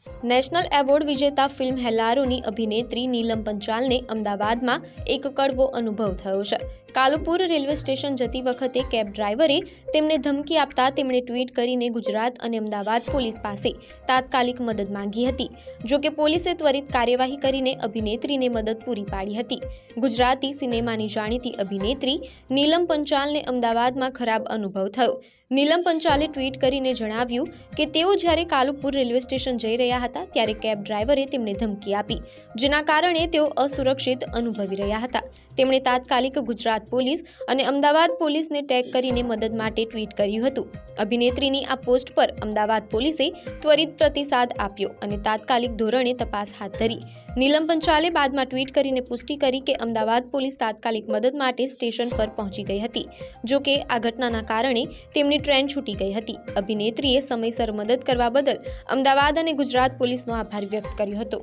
National award વિજેતા film હેલ્લારોની અભિનેત્રી નીલમ પંચાલને અમદાવાદમાં એક કડવો અનુભવ થયો છે। કાલુપુર રેલવે સ્ટેશન જતી વખતે કેબ ડ્રાઈવરે તેમને ધમકી આપતા તેમણે ટ્વીટ કરીને ગુજરાત અને અમદાવાદ પોલીસ પાસે તાત્કાલિક મદદ માંગી હતી। જો કે પોલીસે ત્વરિત કાર્યવાહી કરીને અભિનેત્રીને મદદ પૂરી પાડી હતી। ગુજરાતી સિનેમાની જાણીતી અભિનેત્રી નીલમ પંચાલને અમદાવાદમાં ખરાબ અનુભવ થયો। નીલમ પંચાલે ટ્વીટ કરીને જણાવ્યું કે તેઓ જ્યારે કાલુપુર રેલવે સ્ટેશન જઈ રહ્યા હતા ત્યારે કેબ ડ્રાઈવરે તેમને ધમકી આપી, જેના કારણે તેઓ અસુરક્ષિત અનુભવી રહ્યા હતા। તેમણે તાત્કાલિક ગુજરાત પોલીસ અને અમદાવાદ પોલીસને ટેગ કરીને મદદ માટે ટ્વીટ કર્યું હતું। અભિનેત્રીની આ પોસ્ટ પર અમદાવાદ પોલીસે ત્વરિત પ્રતિસાદ આપ્યો અને તાત્કાલિક ધોરણે તપાસ હાથ ધરી। નીલમ પંચાલે બાદમાં ટ્વીટ કરીને પુષ્ટિ કરી કે અમદાવાદ પોલીસ તાત્કાલિક મદદ માટે સ્ટેશન પર પહોંચી ગઈ હતી। જો કે આ ઘટનાના કારણે તેમની ટ્રેન છૂટી ગઈ હતી। અભિનેત્રીએ સમયસર મદદ કરવા બદલ અમદાવાદ અને ગુજરાત પોલીસનો આભાર વ્યક્ત કર્યો હતો।